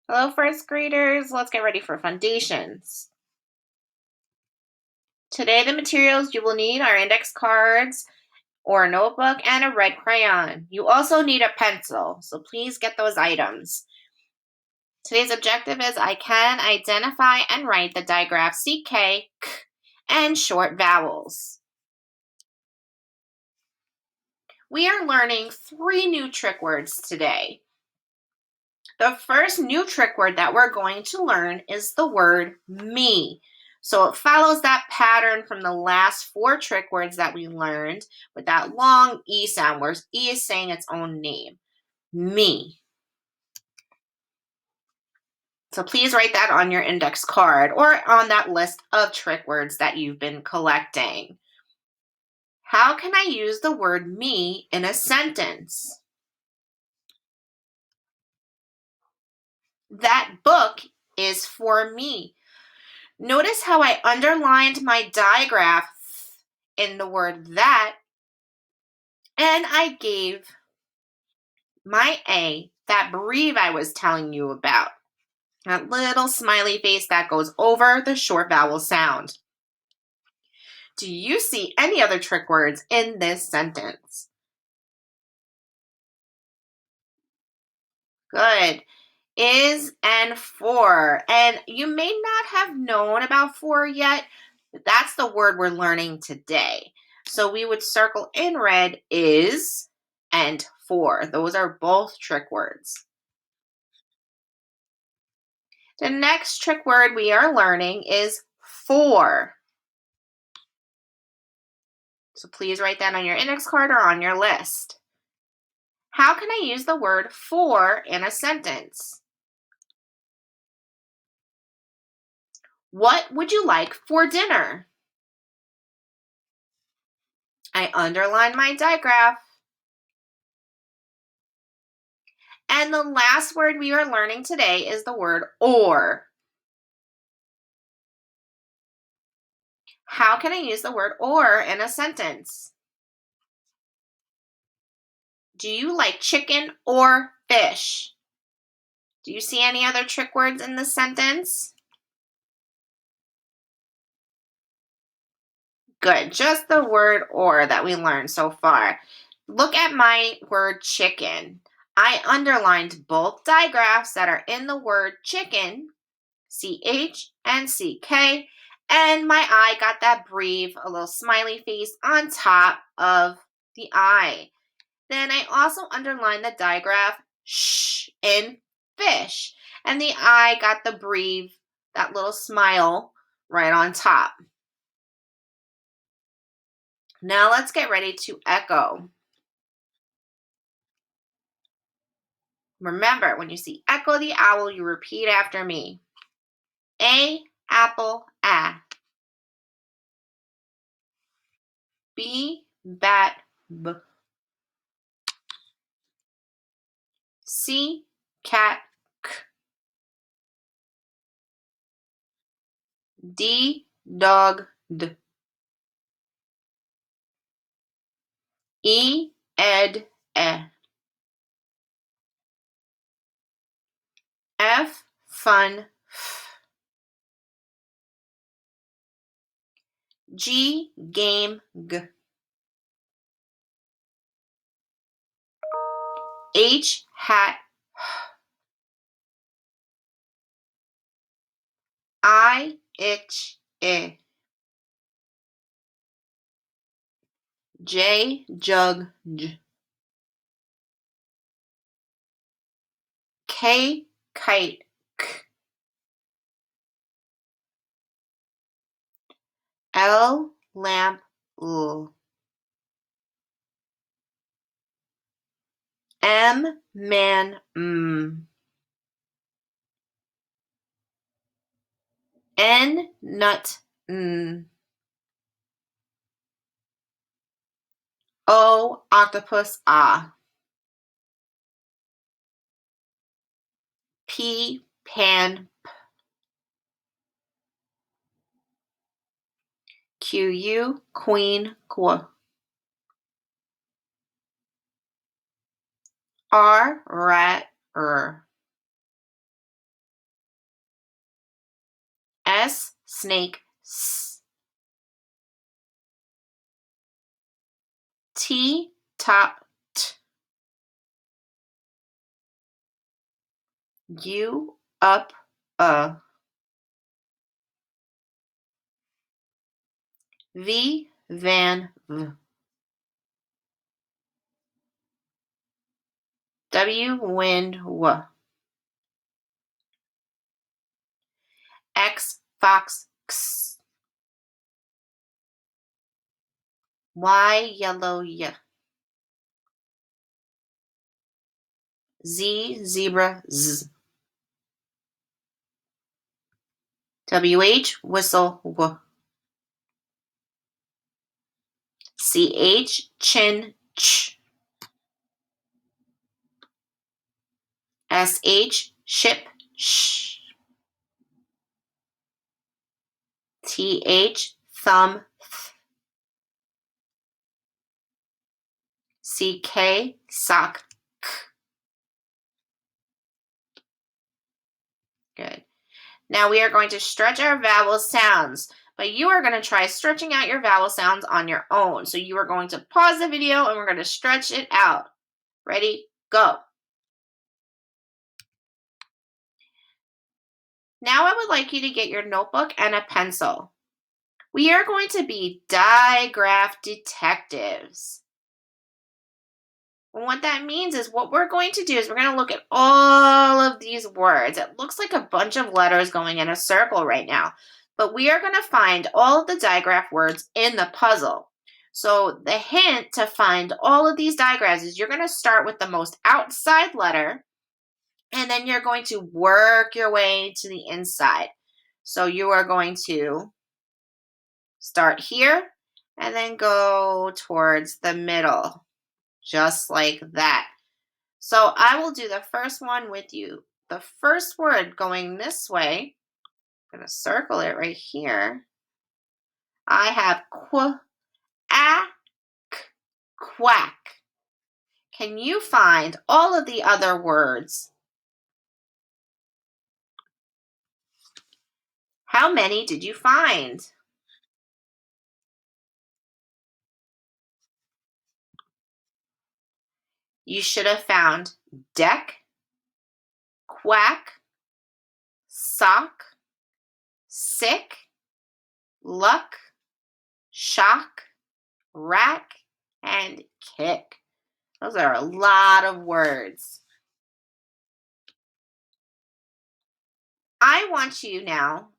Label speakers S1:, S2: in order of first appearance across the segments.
S1: Hello, first graders. Let's get ready for Fundations. Today, the materials you will need are index cards or a notebook and a red crayon. You also need a pencil, so please get those items. Today's objective is I can identify and write the digraph CK, K, and short vowels. We are learning 3 new trick words today. The first new trick word that we're going to learn is the word me. So it follows that pattern from the last 4 trick words that we learned with that long E sound where E is saying its own name. Me. So please write that on your index card or on that list of trick words that you've been collecting. How can I use the word me in a sentence? That book is for me. Notice how I underlined my digraph in the word that, and I gave my A that breathe I was telling you about. That little smiley face that goes over the short vowel sound. Do you see any other trick words in this sentence? Good. Is and for. And you may not have known about for yet, but that's the word we're learning today. So we would circle in red is and for. Those are both trick words. The next trick word we are learning is for. So please write that on your index card or on your list. How can I use the word for in a sentence? What would you like for dinner? I underlined my digraph. And the last word we are learning today is the word or. How can I use the word or in a sentence? Do you like chicken or fish? Do you see any other trick words in this sentence? Good, just the word or that we learned so far. Look at my word chicken. I underlined both digraphs that are in the word chicken, CH and CK, and my eye got that breathe, a little smiley face on top of the eye. Then I also underlined the digraph sh in fish, and the eye got the breathe, that little smile right on top. Now let's get ready to echo. Remember, when you see Echo the Owl, you repeat after me. A, apple, a. B, bat, b. C, cat, k. D, dog, d. E, ed, e. F, fun, f. G, game, g. H, hat, I, itch, I. J, jug, j. K, kite, k. L, lamp, l. M, man, m. N, nut, n. O, octopus, ah. P, pan, p. Q, u, queen, qu. R, rat, r. S, snake, S. T, top, T. U, up, V, van, V. W, wind, W. X, fox, X. Y, yellow, Y. Z, zebra, Z. WH, whistle, W. CH, chin, Ch. SH, ship, Sh. TH, thumb, Th. CK, sock, K. Good. Now we are going to stretch our vowel sounds, but you are going to try stretching out your vowel sounds on your own. So you are going to pause the video and we're going to stretch it out. Ready? Go. Now I would like you to get your notebook and a pencil. We are going to be digraph detectives. And what that means is what we're going to do is we're going to look at all of these words. It looks like a bunch of letters going in a circle right now, but we are going to find all of the digraph words in the puzzle. So the hint to find all of these digraphs is you're going to start with the most outside letter, and then you're going to work your way to the inside. So you are going to start here and then go towards the middle, just like that. So I will do the first one with you. The first word going this way, I'm going to circle it right here. I have quack. Can you find all of the other words? How many did you find? You should have found deck, quack, sock, sick, luck, shock, rack, and kick. Those are a lot of words. I want you now,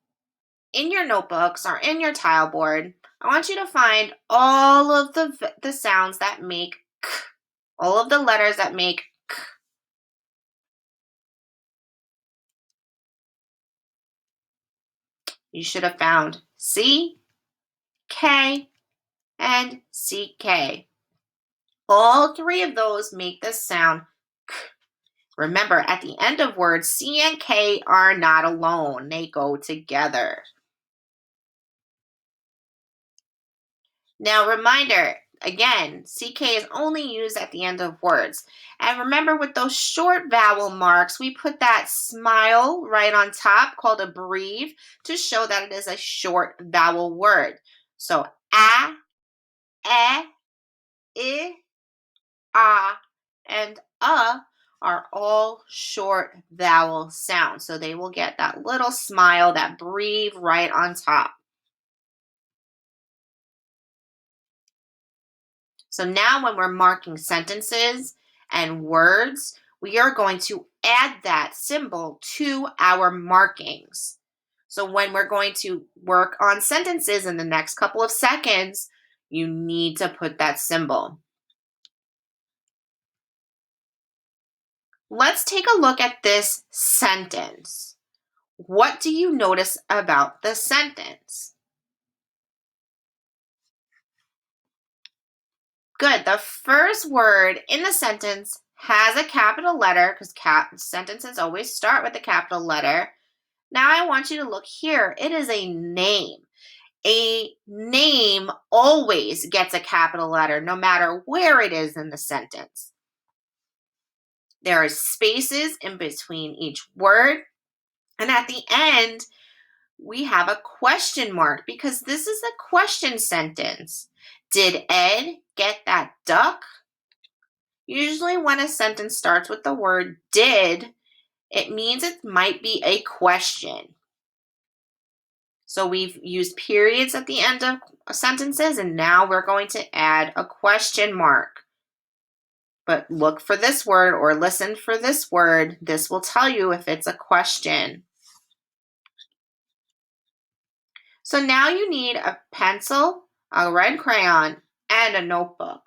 S1: in your notebooks or in your tile board, I want you to find all of the sounds that make k, all of the letters that make k. You should have found C, K, and CK. All three of those make the sound k. Remember, at the end of words, C and K are not alone. They go together. Now, reminder, again, CK is only used at the end of words. And remember, with those short vowel marks, we put that smile right on top called a breve to show that it is a short vowel word. So, a, e, I, and are all short vowel sounds. So they will get that little smile, that breve right on top. So now when we're marking sentences and words, we are going to add that symbol to our markings. So when we're going to work on sentences in the next couple of seconds, you need to put that symbol. Let's take a look at this sentence. What do you notice about the sentence? Good. The first word in the sentence has a capital letter because sentences always start with a capital letter. Now I want you to look here. It is a name. A name always gets a capital letter no matter where it is in the sentence. There are spaces in between each word. And at the end, we have a question mark because this is a question sentence. Did Ed get that duck? Usually when a sentence starts with the word did, it means it might be a question. So we've used periods at the end of sentences, and now we're going to add a question mark. But look for this word or listen for this word. This will tell you if it's a question. So now you need a pencil, a red crayon, and a notebook.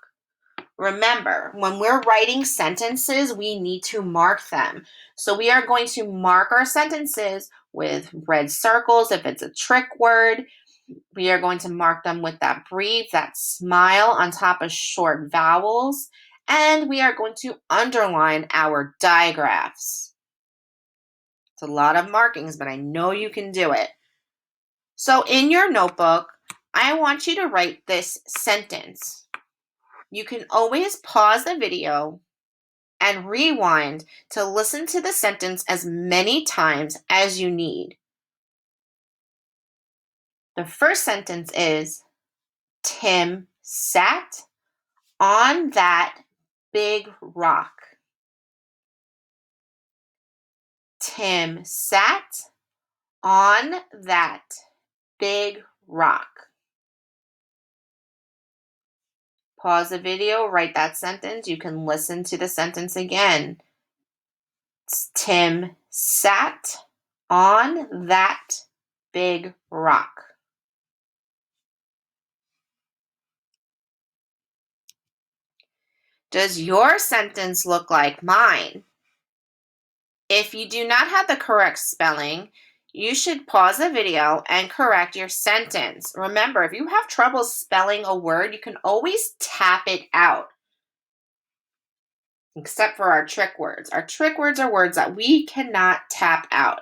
S1: Remember, when we're writing sentences, we need to mark them. So we are going to mark our sentences with red circles if it's a trick word. We are going to mark them with that breathe, that smile on top of short vowels. And we are going to underline our digraphs. It's a lot of markings, but I know you can do it. So in your notebook, I want you to write this sentence. You can always pause the video and rewind to listen to the sentence as many times as you need. The first sentence is, Tim sat on that big rock. Tim sat on that big rock. Pause the video, write that sentence. You can listen to the sentence again. Tim sat on that big rock. Does your sentence look like mine? If you do not have the correct spelling, you should pause the video and correct your sentence. Remember, if you have trouble spelling a word, you can always tap it out. Except for our trick words. Our trick words are words that we cannot tap out.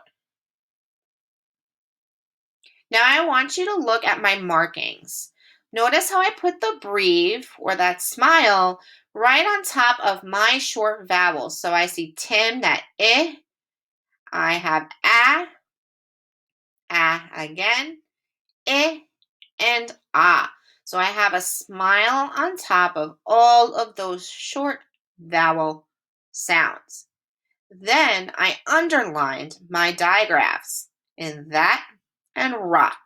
S1: Now I want you to look at my markings. Notice how I put the breathe or that smile right on top of my short vowels. So I see Tim, that I have again, and ah. So I have a smile on top of all of those short vowel sounds. Then I underlined my digraphs in that and rock.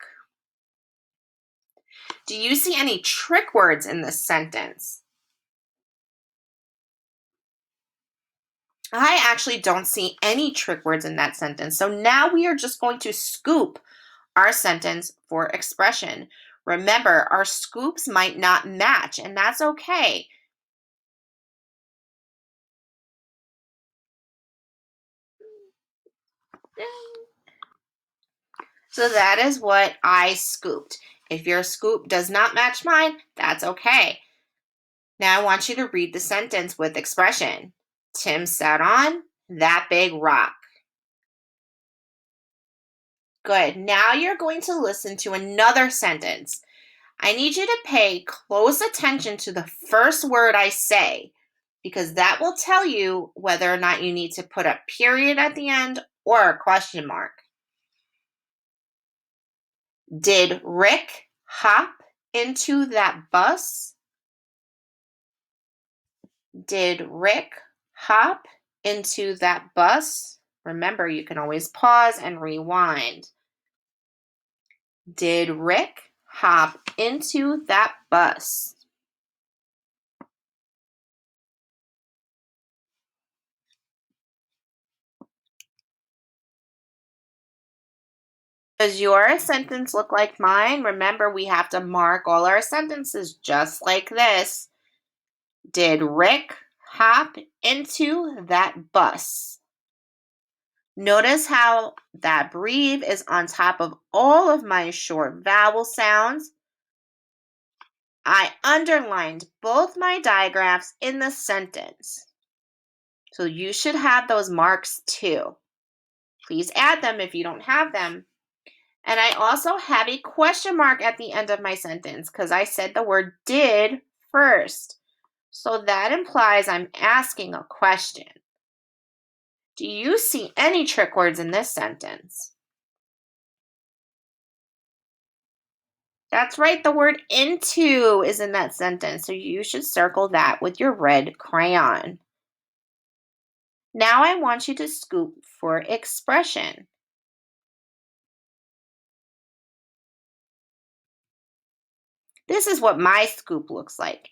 S1: Do you see any trick words in this sentence? I actually don't see any trick words in that sentence. So now we are just going to scoop our sentence for expression. Remember, our scoops might not match, and that's okay. So that is what I scooped. If your scoop does not match mine, that's okay. Now I want you to read the sentence with expression. Tim sat on that big rock. Good. Now you're going to listen to another sentence. I need you to pay close attention to the first word I say because that will tell you whether or not you need to put a period at the end or a question mark. Did Rick hop into that bus? Did Rick hop into that bus? Remember, you can always pause and rewind. Did Rick hop into that bus? Does your sentence look like mine? Remember, we have to mark all our sentences just like this. Did Rick hop into that bus? Notice how that breathe is on top of all of my short vowel sounds. I underlined both my digraphs in the sentence. So you should have those marks too. Please add them if you don't have them. And I also have a question mark at the end of my sentence because I said the word did first. So that implies I'm asking a question. Do you see any trick words in this sentence? That's right. The word into is in that sentence. So you should circle that with your red crayon. Now I want you to scoop for expression. This is what my scoop looks like.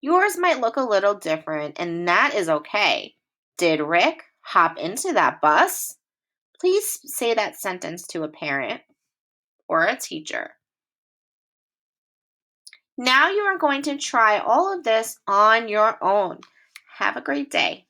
S1: Yours might look a little different, and that is okay. Did Rick hop into that bus? Please say that sentence to a parent or a teacher. Now you are going to try all of this on your own. Have a great day.